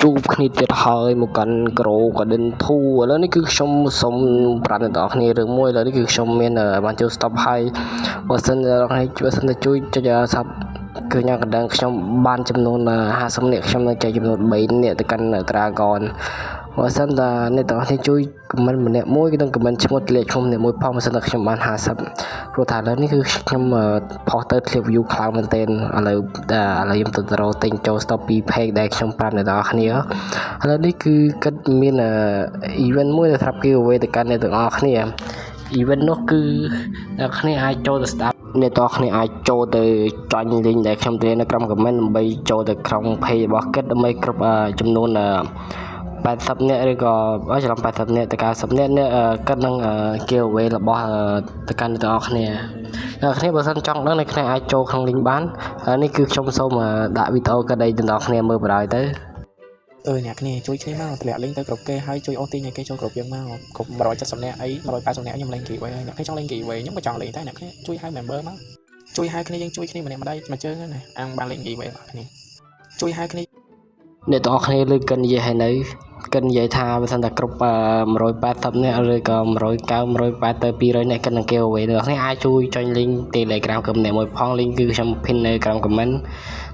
ជួបគ្នាទៀតហើយមកកាន់ក្រូក៏ដិនធូឥឡូវនេះគឺខ្ញុំសូមប្រាប់អ្នកនរគ្នារឿងមួយឥឡូវនេះគឺខ្ញុំមានបានចូល stop ហើយបើសិនតែជួយចុច sub គឺញ៉ាំកណ្ដឹងខ្ញុំបានចំនួន50នាក់ខ្ញុំនឹងចែកចំនួន3នាក់ទៅកាន់ Dragon បើសិនតែអ្នកទាំងអស់គ្នាជួយ comment ម្នាក់មួយគឺនឹង comment ឈ្មោះទម្លាក់ឈ្មោះម្នាក់មួយផងបើសិនតែខ្ញុំបាន50ព្រោះថាឥឡូវនេះគឺខ្ញុំផុសទៅ clear view ខ្លាំងមែនទែនឥឡូវខ្ញុំទៅរកទិញចូល stop ពី page ដែលខ្ញុំប្រាប់អ្នកទាំងអស់គ្នាឥឡូវនេះគឺគិតមាន event មួយដែលស្រាប់ giveaway ទៅកាន់អ្នកទាំងអស់គ្នា event នោះគឺអ្នកគ្នាអាចចូលទៅស្ដាប់អ្នកទាំងអស់គ្នាអាចចូលទៅចាញ់ link ដែលខ្ញុំត្រៀមនៅក្រោម comment ដើម្បីចូលទៅក្នុង page របស់គិតដើម្បីគ្រប់ចំនួន80នាក់ឬក៏ច្រឡំ80នាក់ទៅ90នាក់នេះគិតនឹង giveaway របស់ទៅកាន់អ្នកទាំងអស់គ្នាអ្នកគ្នាបើសិនចង់ដឹងអ្នកគ្នាអាចចូលក្នុង link បាននេះគឺខ្ញុំសូមដាក់វីដេអូក៏ដីទាំងអស់គ្នាមើលបណ្ដោយទៅអ្នកគ្នាជួយគ្នាមកតម្លាក់ link ទៅគ្រប់គេហើយជួយអូសទាញឲ្យគេចូលគ្រប់យើងមកគ្រប់170នាក់អី180នាក់ខ្ញុំលេង giveaway ហើយអ្នកគ្នាចង់លេង giveaway ខ្ញុំក៏ចង់លេងតែអ្នកគ្នាជួយឲ្យ member មកជួយឲ្យគ្នាយើងជួយគ្នាម្នាក់ម្ដាយមួយជើងណាអាំងបានលេង giveaway របស់គ្នាជួយឲ្យគ្នាអ្នកទាំងអស់គ្នាលើកិននិយាយហើយនៅកិននិយាយថាបើសិនតែគ្រប់180នាក់ឬក៏190 180ទៅ200នាក់កិននឹង giveaway អ្នកគ្នាអាចជួយចុញ link Telegram ក្រុមអ្នកមួយផង link គឺខ្ញុំ pin នៅក្រោម comment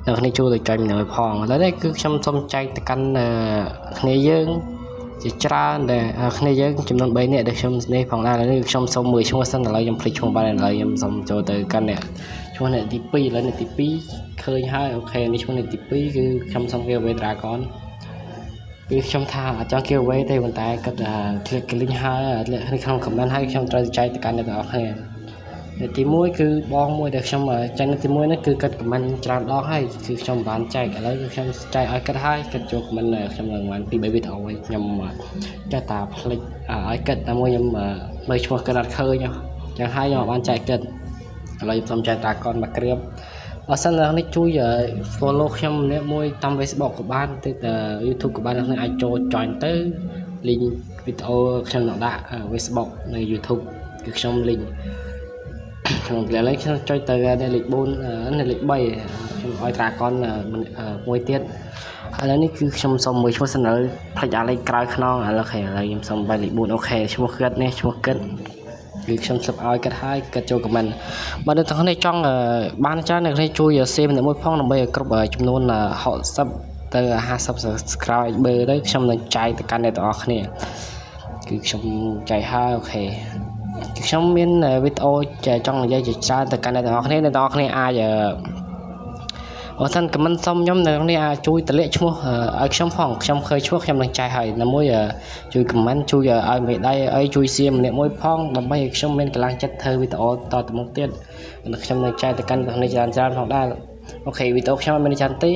អ្នកគ្នាជួយទៅចុញមួយផងឥឡូវនេះគឺខ្ញុំសូមចែកទៅកាន់គ្នាយើងជាច្រើនដែលគ្នាយើងចំនួន3នាក់ដែលខ្ញុំនេះផងដែរឥឡូវនេះខ្ញុំសូមមើលឈ្មោះសិនឥឡូវខ្ញុំភ្លេចឈ្មោះបានឥឡូវខ្ញុំសូមចូលទៅកាន់អ្នកឈ្មោះអ្នកទី2ឥឡូវអ្នកទី2ឃើញហើយអូខេនេះឈ្មោះអ្នកទី2គឺខ្ញុំសូម giveaway Dragon គឺខ្ញុំថាអត់ចង់ giveaway ទេប៉ុន្តែគាត់click link ហើយលាក់នៅក្នុង comment ហើយខ្ញុំត្រូវចែកទៅកាន់អ្នកទាំងអស់គ្នាអ្នកទី1គឺបងមួយដែលខ្ញុំចែកអ្នកទី1នេះគឺគាត់ comment ច្រើនដងហើយគឺខ្ញុំបានចែកឥឡូវគឺខ្ញុំចែកឲ្យគាត់ហើយគាត់ចូល comment ខ្ញុំនឹងបាន2 3វីដេអូហើយខ្ញុំចាត់តាផ្លេចឲ្យគាត់តែមួយខ្ញុំមើលឈ្មោះគាត់អត់ឃើញចឹងហើយខ្ញុំបានចែកគាត់ឥឡូវខ្ញុំសូមចែកតាកនមកគ្រាបបើសិនអ្នកនេះជួយ follow ខ្ញុំម្នាក់មួយតាម Facebook ក៏បានទៅ YouTube ក៏បានអ្នកនេះអាចចូល join ទៅ link វីដេអូខ្ញុំនឹងដាក់ Facebook នៅ YouTube គឺខ្ញុំ link ខ្ញុំឥឡូវខ្ញុំចុចទៅលេខ4លេខ3ខ្ញុំឲ្យ Dragon មួយទៀតឥឡូវនេះគឺខ្ញុំសូមមើលឈ្មោះសិនឥឡូវផ្លេចអាលេខក្រោយខ្នងឥឡូវខ្ញុំសូមបាយលេខ4អូខេឈ្មោះគាត់នេះឈ្មោះគាត់គឺខ្ញុំស្លឹបឲ្យគាត់ហើយគាត់ចូល comment បើអ្នកទាំងនេះចង់បានច្រើនអ្នកនេះជួយ share ម្នាក់មួយផងដើម្បីឲ្យគ្រប់ចំនួន60ទៅ50 subscriber ទៅខ្ញុំនឹងចែកទៅកាន់អ្នកទាំងអស់គ្នាគឺខ្ញុំចែកហើយអូខេខ្ញុំមានវីដេអូចង់និយាយជាច្រើនទៅកាន់អ្នកទាំងអស់គ្នាអ្នកទាំងអស់គ្នាអាចបើសិន comment សុំខ្ញុំអ្នកទាំងនេះអាចជួយតម្លាក់ឈ្មោះឲ្យខ្ញុំផងខ្ញុំឃើញឈ្មោះខ្ញុំនឹងចែកឲ្យណាមួយជួយ comment ជួយឲ្យមេដៃអីជួយ share ម្នាក់មួយផងដើម្បីឲ្យខ្ញុំមានកម្លាំងចិត្តធ្វើវីដេអូតទៅមុខទៀតខ្ញុំនឹងចែកទៅកាន់អ្នកទាំងនេះច្រើនផងដែរអូខេវីដេអូខ្ញុំមិនមានច្រើនទេ